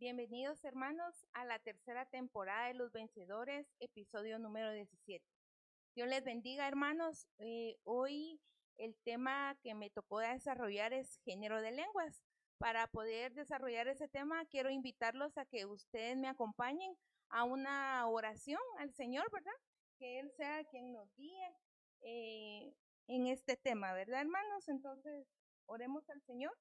Bienvenidos hermanos a la tercera temporada de Los Vencedores, episodio número 17. Dios les bendiga hermanos. Hoy el tema que me tocó desarrollar es género de lenguas. Para poder desarrollar ese tema quiero invitarlos a que ustedes me acompañen a una oración al Señor, ¿verdad? Que Él sea quien nos guíe en este tema, ¿verdad hermanos? Entonces, oremos al Señor.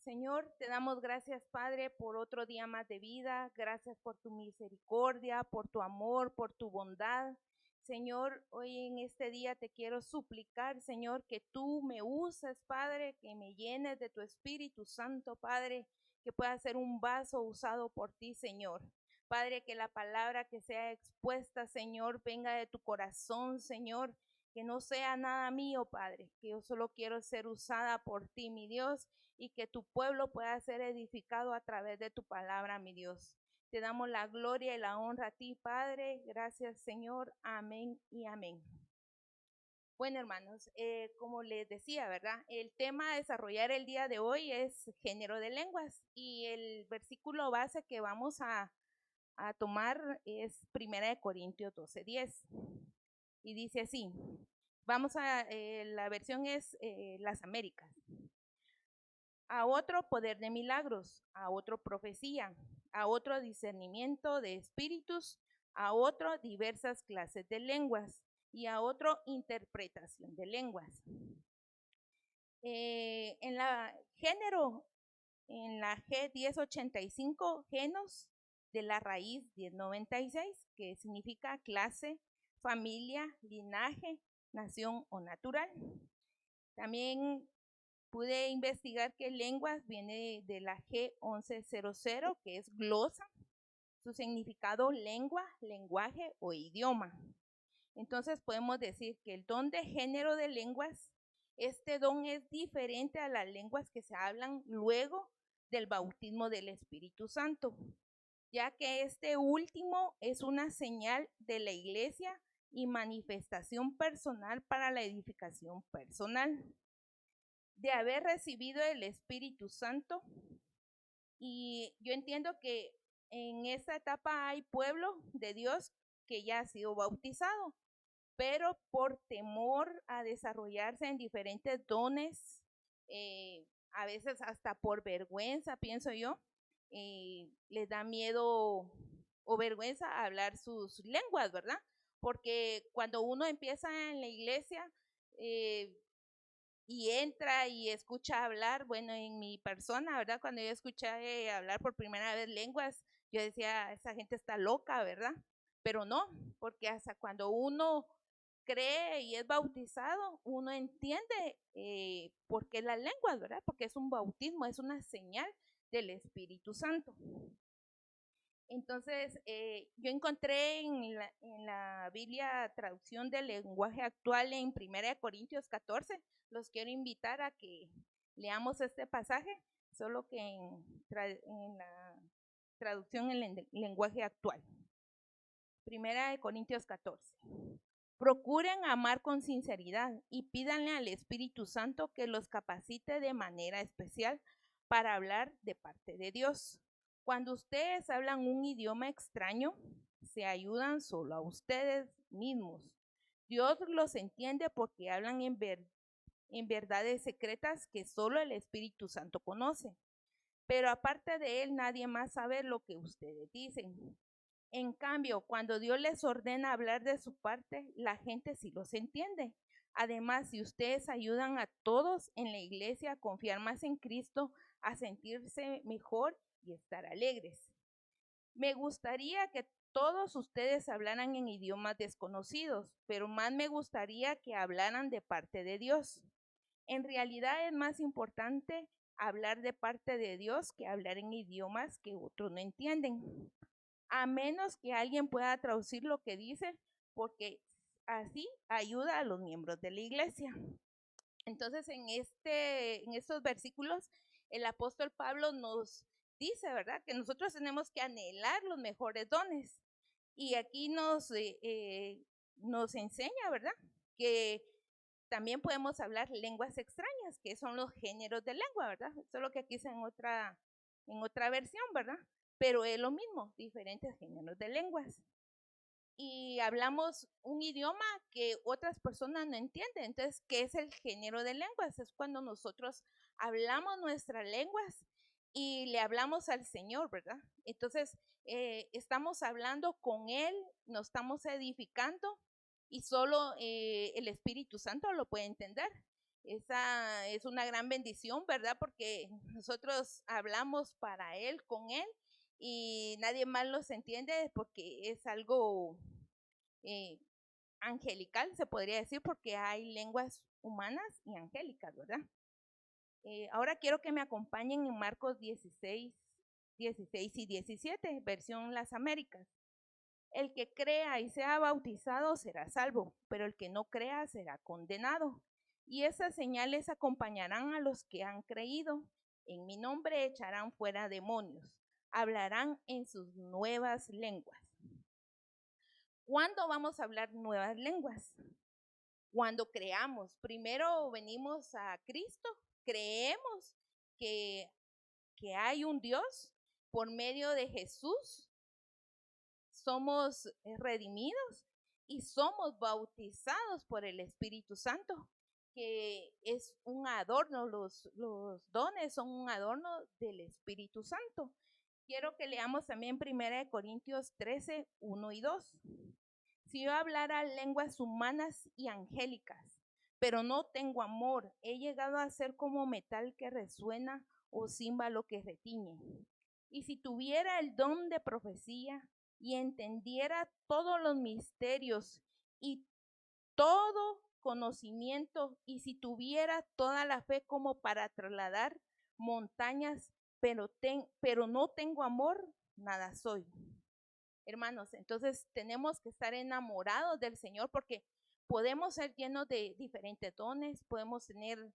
Señor, te damos gracias, Padre, por otro día más de vida. Gracias por tu misericordia, por tu amor, por tu bondad. Señor, hoy en este día te quiero suplicar, Señor, que tú me uses, Padre, que me llenes de tu Espíritu Santo, Padre, que pueda ser un vaso usado por ti, Señor. Padre, que la palabra que sea expuesta, Señor, venga de tu corazón, Señor, que no sea nada mío, Padre, que yo solo quiero ser usada por ti, mi Dios, y que tu pueblo pueda ser edificado a través de tu palabra, mi Dios. Te damos la gloria y la honra a ti, Padre. Gracias, Señor. Amén y amén. Bueno, hermanos, como les decía, ¿verdad? El tema a desarrollar el día de hoy es género de lenguas y el versículo base que vamos a tomar es 1 Corintios 12:10 y dice así, la versión es las Américas. A otro poder de milagros, a otro profecía, a otro discernimiento de espíritus, a otro diversas clases de lenguas y a otro interpretación de lenguas. En la género, en la G1085, genos de la raíz 1096, que significa clase, familia, linaje, nación o natural. También pude investigar que lenguas viene de la G1100, que es glosa, su significado lengua, lenguaje o idioma. Entonces podemos decir que el don de género de lenguas, este don es diferente a las lenguas que se hablan luego del bautismo del Espíritu Santo, ya que este último es una señal de la iglesia y manifestación personal para la edificación personal. De haber recibido el Espíritu Santo, y yo entiendo que en esta etapa hay pueblo de Dios que ya ha sido bautizado, pero por temor a desarrollarse en diferentes dones, a veces hasta por vergüenza, pienso yo, les da miedo o vergüenza hablar sus lenguas, ¿verdad? Porque cuando uno empieza en la iglesia, y entra y escucha hablar, bueno, en mi persona, ¿verdad? Cuando yo escuché hablar por primera vez lenguas, yo decía, esa gente está loca, ¿verdad? Pero no, porque hasta cuando uno cree y es bautizado, uno entiende por qué las lenguas, ¿verdad? Porque es un bautismo, es una señal del Espíritu Santo. Entonces, yo encontré en la Biblia traducción del lenguaje actual en 1 Corintios 14. Los quiero invitar a que leamos este pasaje, solo que en la traducción en el lenguaje actual. 1 Corintios 14. Procuren amar con sinceridad y pídanle al Espíritu Santo que los capacite de manera especial para hablar de parte de Dios. Cuando ustedes hablan un idioma extraño, se ayudan solo a ustedes mismos. Dios los entiende porque hablan en verdades secretas que solo el Espíritu Santo conoce. Pero aparte de él, nadie más sabe lo que ustedes dicen. En cambio, cuando Dios les ordena hablar de su parte, la gente sí los entiende. Además, si ustedes ayudan a todos en la iglesia a confiar más en Cristo, a sentirse mejor y estar alegres. Me gustaría que todos ustedes hablaran en idiomas desconocidos, pero más me gustaría que hablaran de parte de Dios. En realidad es más importante hablar de parte de Dios que hablar en idiomas que otros no entienden, a menos que alguien pueda traducir lo que dice, porque así ayuda a los miembros de la iglesia. Entonces, en estos versículos, el apóstol Pablo nos dice, ¿verdad?, que nosotros tenemos que anhelar los mejores dones. Y aquí nos enseña, ¿verdad?, que También podemos hablar lenguas extrañas, que son los géneros de lengua, ¿verdad? Solo que aquí es en otra versión, ¿verdad? Pero es lo mismo, diferentes géneros de lenguas. Y hablamos un idioma que otras personas no entienden. Entonces, ¿qué es el género de lenguas? Es cuando nosotros hablamos nuestras lenguas y le hablamos al Señor, ¿verdad? Entonces, estamos hablando con Él, nos estamos edificando y solo el Espíritu Santo lo puede entender. Esa es una gran bendición, ¿verdad? Porque nosotros hablamos para Él, con Él, y nadie más los entiende porque es algo eh, angelical, se podría decir, porque hay lenguas humanas y angélicas, ¿verdad? Ahora quiero que me acompañen en Marcos 16 y 17, versión Las Américas. El que crea y sea bautizado será salvo, pero el que no crea será condenado. Y esas señales acompañarán a los que han creído. En mi nombre echarán fuera demonios, hablarán en sus nuevas lenguas. ¿Cuándo vamos a hablar nuevas lenguas? Cuando creamos. Primero venimos a Cristo, creemos que hay un Dios por medio de Jesús. Somos redimidos y somos bautizados por el Espíritu Santo, que es un adorno, los dones son un adorno del Espíritu Santo. Quiero que leamos también 1 Corintios 13, 1 y 2. Si yo hablara lenguas humanas y angélicas, pero no tengo amor, he llegado a ser como metal que resuena o címbalo que retiñe. Y si tuviera el don de profecía y entendiera todos los misterios y todo conocimiento, y si tuviera toda la fe como para trasladar montañas, pero no tengo amor, nada soy. Hermanos, entonces tenemos que estar enamorados del Señor porque podemos ser llenos de diferentes dones, podemos tener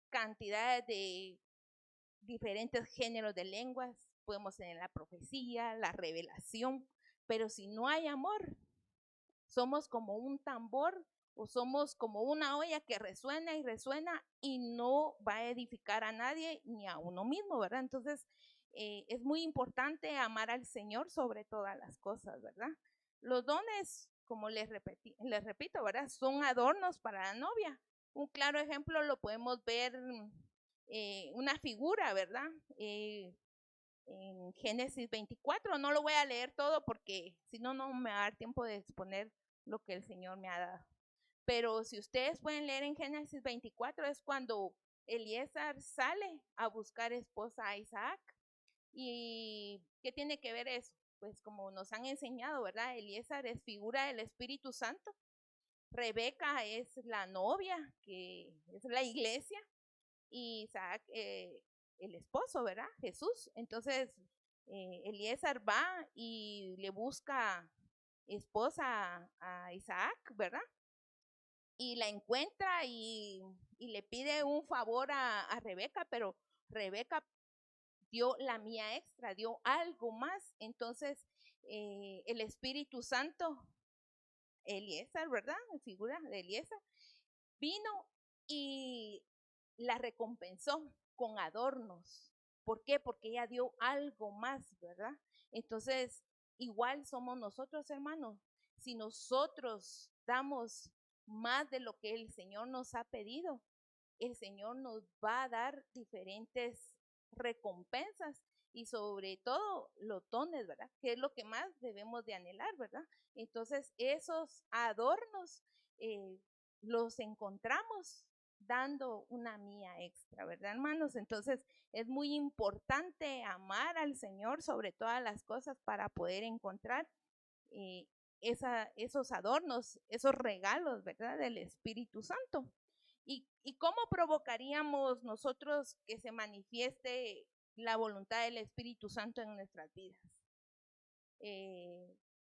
cantidades de diferentes géneros de lenguas, podemos tener la profecía, la revelación, pero si no hay amor, somos como un tambor o somos como una olla que resuena y resuena y no va a edificar a nadie ni a uno mismo, ¿verdad? Entonces, es muy importante amar al Señor sobre todas las cosas, ¿verdad? Los dones, como les repito, ¿verdad? Son adornos para la novia. Un claro ejemplo lo podemos ver, una figura, ¿verdad? En Génesis 24, no lo voy a leer todo porque si no, no me va a dar tiempo de exponer lo que el Señor me ha dado. Pero si ustedes pueden leer en Génesis 24, es cuando Eliezer sale a buscar esposa a Isaac. ¿Y qué tiene que ver eso? Pues como nos han enseñado, ¿verdad? Eliezer es figura del Espíritu Santo. Rebeca es la novia, que es la iglesia. Y Isaac, el esposo, ¿verdad? Jesús. Entonces, Eliezer va y le busca esposa a Isaac, ¿verdad? Y la encuentra y le pide un favor a Rebeca, pero Rebeca dio la mía extra, dio algo más. Entonces, el Espíritu Santo, Eliezer, ¿verdad? En figura de Eliezer, vino y la recompensó con adornos. ¿Por qué? Porque ella dio algo más, ¿verdad? Entonces, igual somos nosotros, hermanos. Si nosotros damos más de lo que el Señor nos ha pedido, el Señor nos va a dar diferentes recompensas y sobre todo los dones, ¿verdad? Que es lo que más debemos de anhelar, ¿verdad? Entonces, esos adornos los encontramos dando una mía extra, ¿verdad, hermanos? Entonces, es muy importante amar al Señor sobre todas las cosas para poder encontrar esos adornos, esos regalos, ¿verdad? Del Espíritu Santo. ¿Y cómo provocaríamos nosotros que se manifieste la voluntad del Espíritu Santo en nuestras vidas?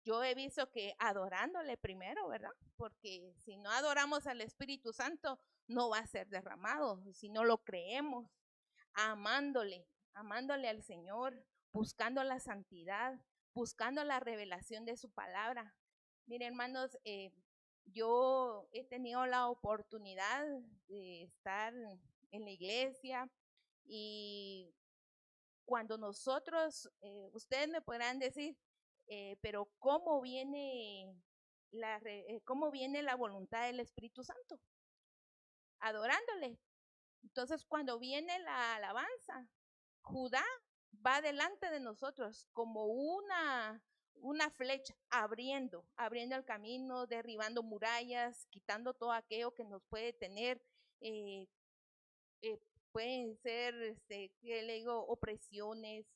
Yo he visto que adorándole primero, ¿verdad? Porque si no adoramos al Espíritu Santo, no va a ser derramado, si no lo creemos, amándole al Señor, buscando la santidad, buscando la revelación de su palabra. Miren, hermanos, Yo he tenido la oportunidad de estar en la iglesia y cuando nosotros, ustedes me podrán decir, pero ¿cómo viene la voluntad del Espíritu Santo? Adorándole. Entonces, cuando viene la alabanza, Judá va delante de nosotros como una flecha, abriendo el camino, derribando murallas, quitando todo aquello que nos puede tener, eh, pueden ser, ¿qué le digo? Opresiones,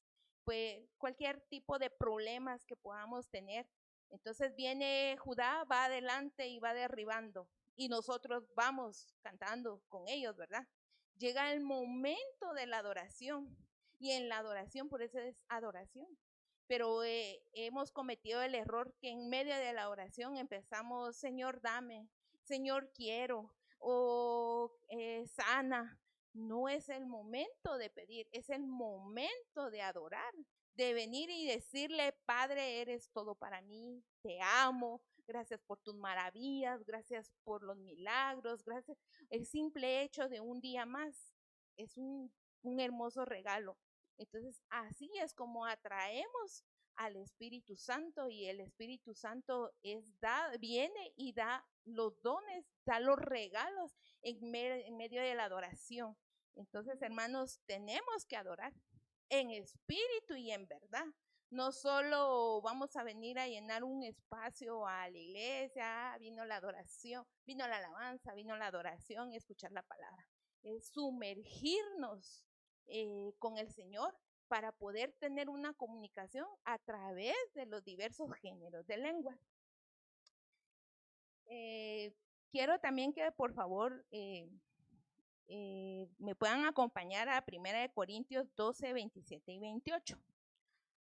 pues cualquier tipo de problemas que podamos tener. Entonces viene Judá, va adelante y va derribando. Y nosotros vamos cantando con ellos, ¿verdad? Llega el momento de la adoración. Y en la adoración, por eso es adoración. Pero hemos cometido el error que en medio de la oración empezamos, Señor, dame, Señor, quiero, o sana. No es el momento de pedir, es el momento de adorar, de venir y decirle, Padre, eres todo para mí, te amo, gracias por tus maravillas, gracias por los milagros, gracias. El simple hecho de un día más es un hermoso regalo. Entonces, así es como atraemos al Espíritu Santo y el Espíritu Santo viene y da los dones, da los regalos en medio de la adoración. Entonces, hermanos, tenemos que adorar en espíritu y en verdad. No solo vamos a venir a llenar un espacio a la iglesia, vino la adoración, vino la alabanza, vino la adoración y escuchar la palabra. Es sumergirnos con el Señor para poder tener una comunicación a través de los diversos géneros de lengua. Quiero también que por favor me puedan acompañar a 1 Corintios 12, 27 y 28.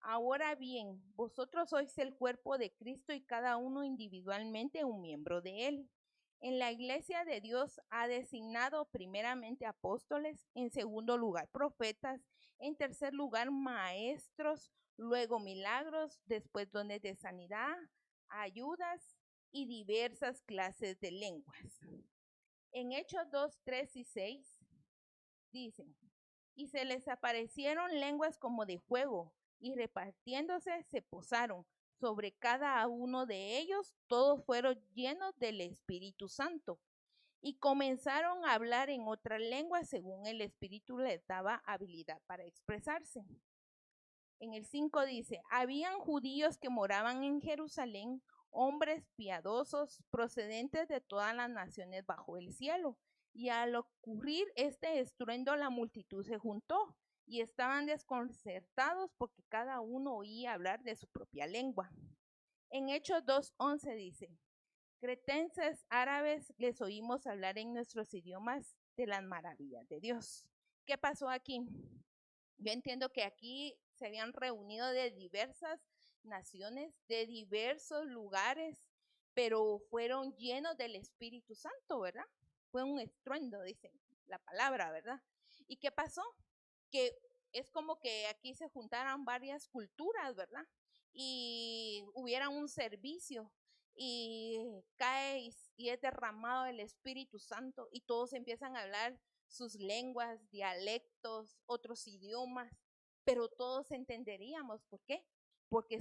Ahora bien, vosotros sois el cuerpo de Cristo y cada uno individualmente un miembro de él. En la iglesia de Dios ha designado primeramente apóstoles, en segundo lugar profetas, en tercer lugar maestros, luego milagros, después dones de sanidad, ayudas y diversas clases de lenguas. En Hechos 2, 3 y 6 dicen, y se les aparecieron lenguas como de fuego, y repartiéndose se posaron sobre cada uno de ellos, todos fueron llenos del Espíritu Santo y comenzaron a hablar en otra lengua según el Espíritu les daba habilidad para expresarse. En el 5 dice, habían judíos que moraban en Jerusalén, hombres piadosos procedentes de todas las naciones bajo el cielo. Y al ocurrir este estruendo, la multitud se juntó y estaban desconcertados porque cada uno oía hablar de su propia lengua. En Hechos 2:11 dice, cretenses árabes les oímos hablar en nuestros idiomas de las maravillas de Dios. ¿Qué pasó aquí? Yo entiendo que aquí se habían reunido de diversas naciones, de diversos lugares, pero fueron llenos del Espíritu Santo, ¿verdad? Fue un estruendo, dice la palabra, ¿verdad? ¿Y qué pasó? Que es como que aquí se juntaran varias culturas, ¿verdad? Y hubiera un servicio y cae y es derramado el Espíritu Santo y todos empiezan a hablar sus lenguas, dialectos, otros idiomas, pero todos entenderíamos. ¿Por qué? Porque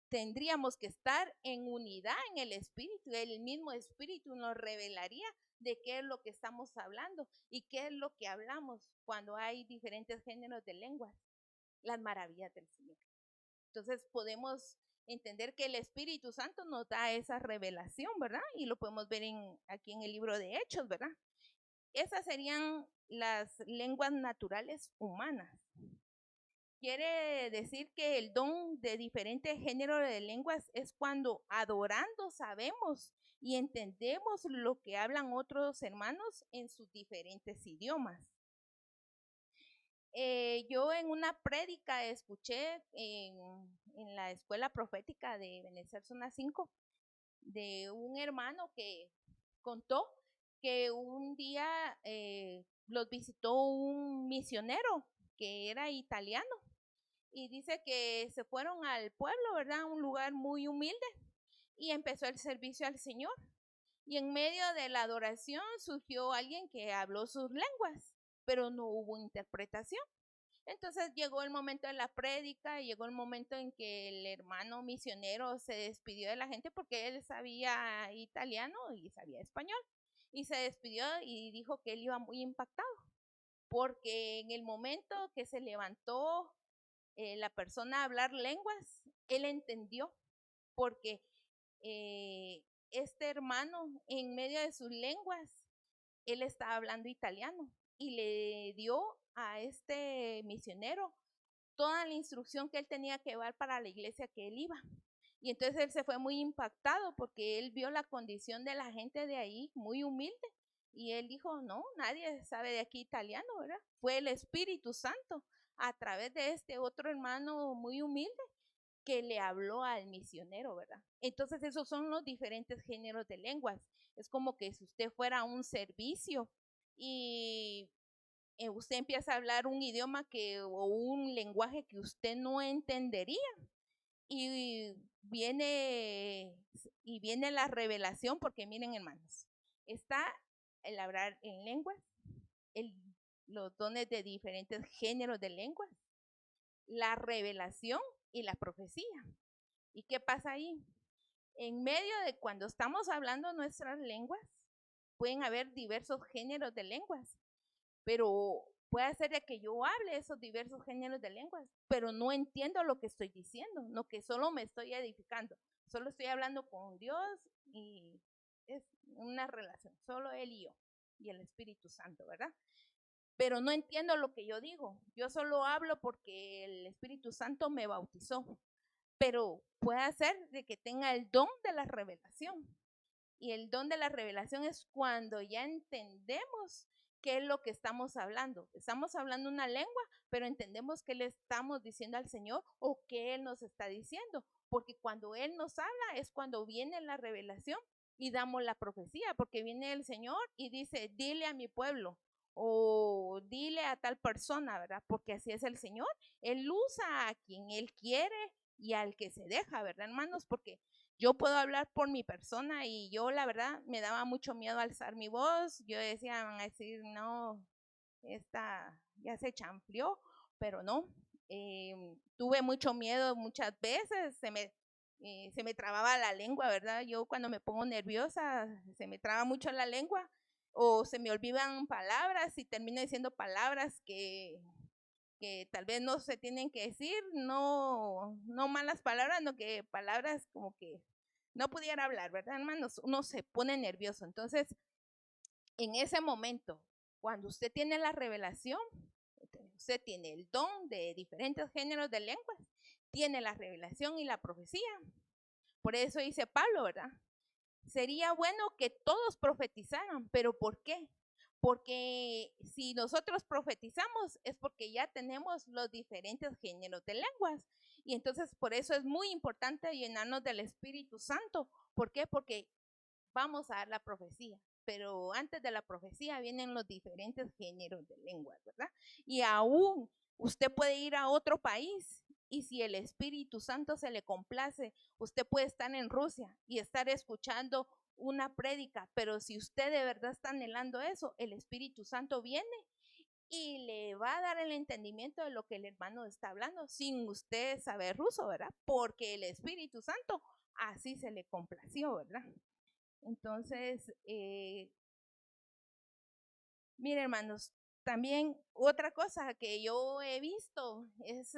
tendríamos que estar en unidad en el Espíritu. El mismo Espíritu nos revelaría de qué es lo que estamos hablando y qué es lo que hablamos cuando hay diferentes géneros de lenguas, las maravillas del Señor. Entonces podemos entender que el Espíritu Santo nos da esa revelación, ¿verdad? Y lo podemos ver aquí en el libro de Hechos, ¿verdad? Esas serían las lenguas naturales humanas. Quiere decir que el don de diferentes géneros de lenguas es cuando adorando sabemos y entendemos lo que hablan otros hermanos en sus diferentes idiomas. Yo en una prédica escuché en la escuela profética de Benecer Zona 5 de un hermano que contó que un día los visitó un misionero que era italiano y dice que se fueron al pueblo, ¿verdad? Un lugar muy humilde y empezó el servicio al Señor. Y en medio de la adoración surgió alguien que habló sus lenguas, pero no hubo interpretación. Entonces llegó el momento de la prédica, llegó el momento en que el hermano misionero se despidió de la gente porque él sabía italiano y sabía español. Y se despidió y dijo que él iba muy impactado, porque en el momento que se levantó la persona a hablar lenguas, él entendió, porque este hermano, en medio de sus lenguas, él estaba hablando italiano y le dio a este misionero toda la instrucción que él tenía que dar para la iglesia que él iba. Y entonces él se fue muy impactado porque él vio la condición de la gente de ahí, muy humilde. Y él dijo, no, nadie sabe de aquí italiano, ¿verdad? Fue el Espíritu Santo a través de este otro hermano muy humilde que le habló al misionero, ¿verdad? Entonces esos son los diferentes géneros de lenguas. Es como que si usted fuera a un servicio y usted empieza a hablar un idioma o un lenguaje que usted no entendería y viene la revelación, porque miren, hermanos, está el hablar en lenguas, el, los dones de diferentes géneros de lenguas, la revelación y la profecía. ¿Y qué pasa ahí? En medio de cuando estamos hablando nuestras lenguas, pueden haber diversos géneros de lenguas, pero puede ser de que yo hable esos diversos géneros de lenguas, pero no entiendo lo que estoy diciendo, no, que solo me estoy edificando, solo estoy hablando con Dios y es una relación, solo Él y yo y el Espíritu Santo, ¿verdad? Pero no entiendo lo que yo digo, yo solo hablo porque el Espíritu Santo me bautizó, pero puede ser de que tenga el don de la revelación. Y el don de la revelación es cuando ya entendemos qué es lo que estamos hablando. Estamos hablando una lengua, pero entendemos qué le estamos diciendo al Señor o qué Él nos está diciendo. Porque cuando Él nos habla es cuando viene la revelación y damos la profecía, porque viene el Señor y dice, dile a mi pueblo o dile a tal persona, ¿verdad? Porque así es el Señor. Él usa a quien Él quiere y al que se deja, ¿verdad, hermanos? Porque yo puedo hablar por mi persona y yo la verdad me daba mucho miedo alzar mi voz. Yo decía, van a decir, no, esta ya se chanfleó, pero no. Tuve mucho miedo muchas veces, se me trababa la lengua, ¿verdad? Yo cuando me pongo nerviosa, se me traba mucho la lengua o se me olvidan palabras y termino diciendo palabras que tal vez no se tienen que decir, no, no malas palabras, no que palabras como que no pudiera hablar, ¿verdad, hermanos? Uno se pone nervioso. Entonces, en ese momento, cuando usted tiene la revelación, usted tiene el don de diferentes géneros de lenguas, tiene la revelación y la profecía. Por eso dice Pablo, ¿verdad? Sería bueno que todos profetizaran, pero ¿por qué? Porque si nosotros profetizamos es porque ya tenemos los diferentes géneros de lenguas. Y entonces por eso es muy importante llenarnos del Espíritu Santo. ¿Por qué? Porque vamos a dar la profecía. Pero antes de la profecía vienen los diferentes géneros de lenguas, ¿verdad? Y aún usted puede ir a otro país y si el Espíritu Santo se le complace, usted puede estar en Rusia y estar escuchando una prédica, pero si usted de verdad está anhelando eso, el Espíritu Santo viene y le va a dar el entendimiento de lo que el hermano está hablando sin usted saber ruso, ¿verdad? Porque el Espíritu Santo así se le complació, ¿verdad? Entonces, mire, hermanos, también otra cosa que yo he visto es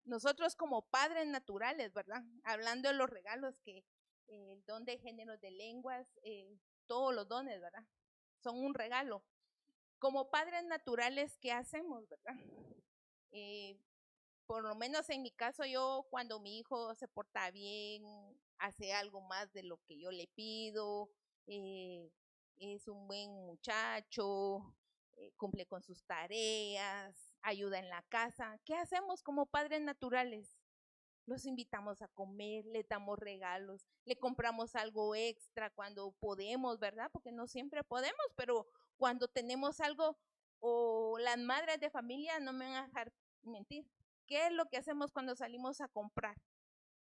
nosotros como padres naturales, ¿verdad? Hablando de los regalos que el don de géneros de lenguas, todos los dones, ¿verdad? Son un regalo. Como padres naturales, ¿qué hacemos, verdad? Por lo menos en mi caso, yo cuando mi hijo se porta bien, hace algo más de lo que yo le pido, es un buen muchacho, cumple con sus tareas, ayuda en la casa. ¿Qué hacemos como padres naturales? Los invitamos a comer, le damos regalos, le compramos algo extra cuando podemos, ¿verdad? Porque no siempre podemos, pero cuando tenemos algo, o las madres de familia no me van a dejar mentir. ¿Qué es lo que hacemos cuando salimos a comprar?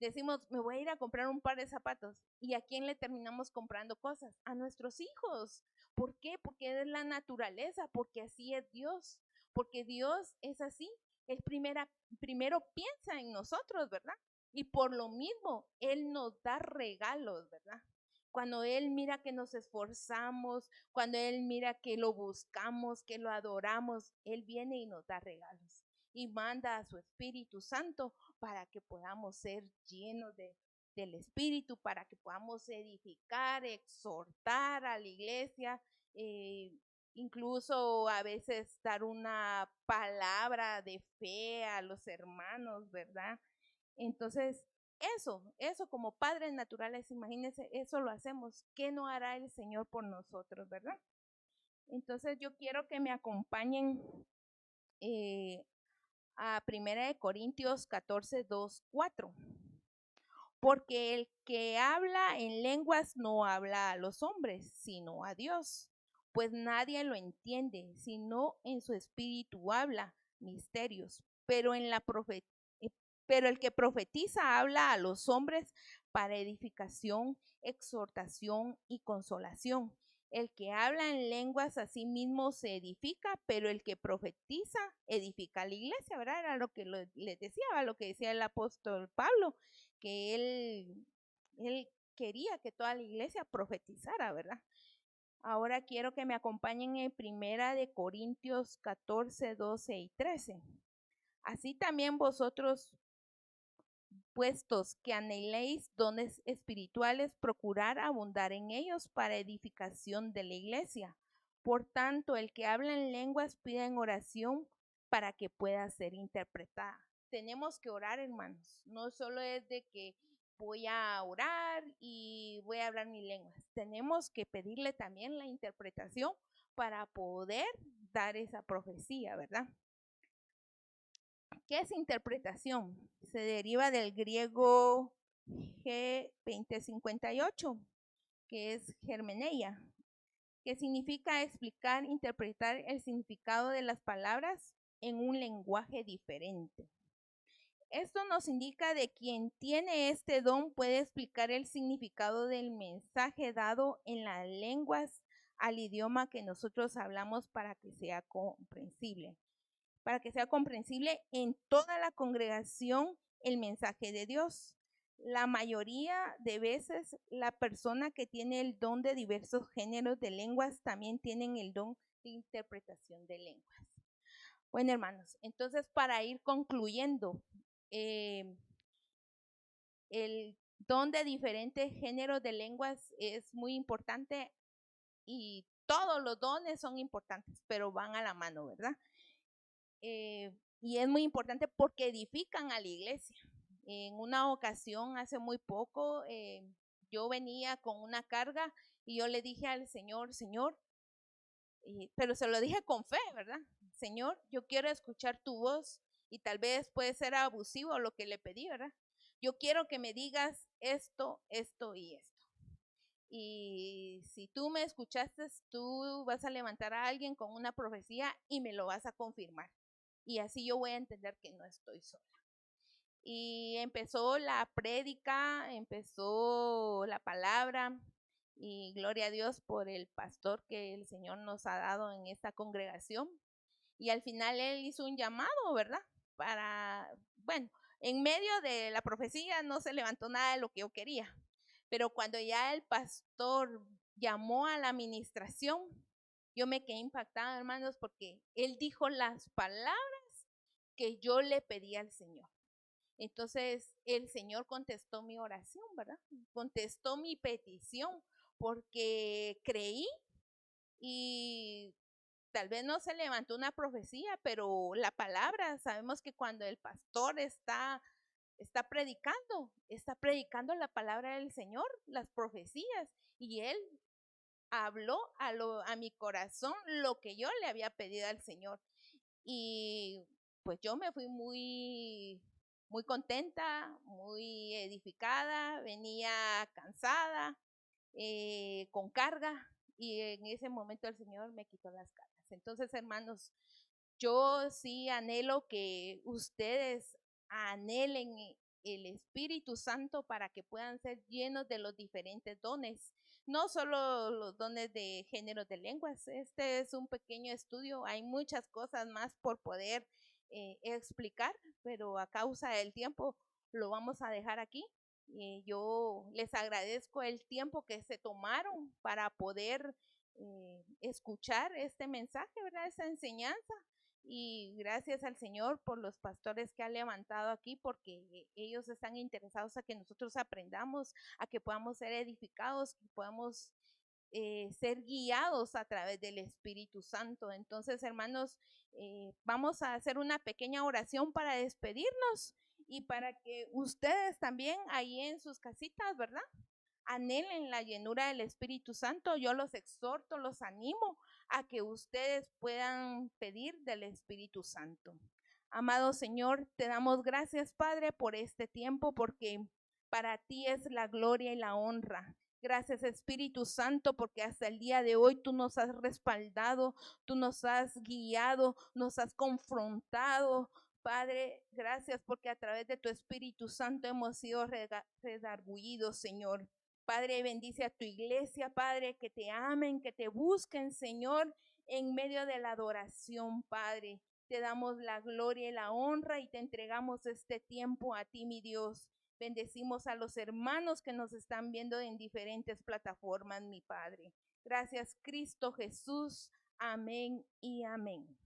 decimos, me voy a ir a comprar un par de zapatos. ¿Y a quién le terminamos comprando cosas? A nuestros hijos. ¿Por qué? Porque es la naturaleza, porque así es Dios, porque Dios es así. Él primero piensa en nosotros, ¿verdad? Y por lo mismo, Él nos da regalos, ¿verdad? Cuando Él mira que nos esforzamos, cuando Él mira que lo buscamos, que lo adoramos, Él viene y nos da regalos. Y manda a su Espíritu Santo para que podamos ser llenos del Espíritu, para que podamos edificar, exhortar a la iglesia, incluso a veces dar una palabra de fe a los hermanos, ¿verdad? Entonces, eso como padres naturales, imagínense, eso lo hacemos. ¿Qué no hará el Señor por nosotros, verdad? Entonces, yo quiero que me acompañen a 1 Corintios 14, 2, 4. Porque el que habla en lenguas no habla a los hombres, sino a Dios, pues nadie lo entiende, sino en su espíritu habla misterios. Pero el que profetiza habla a los hombres para edificación, exhortación y consolación. El que habla en lenguas a sí mismo se edifica, pero el que profetiza edifica a la iglesia, ¿verdad? Era lo que les decía, lo que decía el apóstol Pablo, que él quería que toda la iglesia profetizara, ¿verdad? Ahora quiero que me acompañen en 1 Corintios 14, 12 y 13. Así también vosotros, puestos que anheléis dones espirituales, procurar abundar en ellos para edificación de la iglesia. Por tanto, el que habla en lenguas pide en oración para que pueda ser interpretada. Tenemos que orar, hermanos. No solo es de que voy a orar y voy a hablar mis lenguas. Tenemos que pedirle también la interpretación para poder dar esa profecía, ¿verdad? ¿Qué es interpretación? Se deriva del griego G2058, que es hermeneia, que significa explicar, interpretar el significado de las palabras en un lenguaje diferente. Esto nos indica de quien tiene este don puede explicar el significado del mensaje dado en las lenguas al idioma que nosotros hablamos para que sea comprensible en toda la congregación el mensaje de Dios. La mayoría de veces la persona que tiene el don de diversos géneros de lenguas también tienen el don de interpretación de lenguas. Bueno, hermanos, entonces para ir concluyendo, el don de diferentes géneros de lenguas es muy importante y todos los dones son importantes, pero van a la mano, ¿verdad? Y es muy importante porque edifican a la iglesia. En una ocasión, hace muy poco, yo venía con una carga y yo le dije al Señor, pero se lo dije con fe, ¿verdad? Señor, yo quiero escuchar tu voz y tal vez puede ser abusivo lo que le pedí, ¿verdad? Yo quiero que me digas esto, esto y esto. Y si tú me escuchaste, tú vas a levantar a alguien con una profecía y me lo vas a confirmar. Y así yo voy a entender que no estoy sola. Y empezó la prédica, empezó la palabra, y gloria a Dios por el pastor que el Señor nos ha dado en esta congregación. Y al final él hizo un llamado, ¿verdad? Bueno, en medio de la profecía no se levantó nada de lo que yo quería, pero cuando ya el pastor llamó a la administración, yo me quedé impactada, hermanos, porque él dijo las palabras que yo le pedí al Señor. Entonces el Señor contestó mi oración, ¿verdad? Contestó mi petición porque creí y tal vez no se levantó una profecía, pero la palabra, sabemos que cuando el pastor está predicando la palabra del Señor, las profecías, y él habló a mi corazón lo que yo le había pedido al Señor. Y pues yo me fui muy, muy contenta, muy edificada, venía cansada, con carga, y en ese momento el Señor me quitó las cargas. Entonces, hermanos, yo sí anhelo que ustedes anhelen el Espíritu Santo para que puedan ser llenos de los diferentes dones, no solo los dones de géneros de lenguas. Este es un pequeño estudio, hay muchas cosas más por poder explicar, pero a causa del tiempo lo vamos a dejar aquí. Yo les agradezco el tiempo que se tomaron para poder escuchar este mensaje, ¿verdad? Esta enseñanza. Y gracias al Señor por los pastores que ha levantado aquí, porque ellos están interesados a que nosotros aprendamos, a que podamos ser edificados, que podamos ser guiados a través del Espíritu Santo. Entonces, hermanos, vamos a hacer una pequeña oración para despedirnos y para que ustedes también ahí en sus casitas, ¿verdad? Anhelen la llenura del Espíritu Santo. Yo los exhorto, los animo a que ustedes puedan pedir del Espíritu Santo. Amado Señor, te damos gracias, Padre, por este tiempo, porque para ti es la gloria y la honra. Gracias, Espíritu Santo, porque hasta el día de hoy tú nos has respaldado, tú nos has guiado, nos has confrontado. Padre, gracias porque a través de tu Espíritu Santo hemos sido redargüidos, Señor. Padre, bendice a tu iglesia, Padre, que te amen, que te busquen, Señor, en medio de la adoración, Padre. Te damos la gloria y la honra y te entregamos este tiempo a ti, mi Dios. Bendecimos a los hermanos que nos están viendo en diferentes plataformas, mi Padre. Gracias, Cristo Jesús. Amén y amén.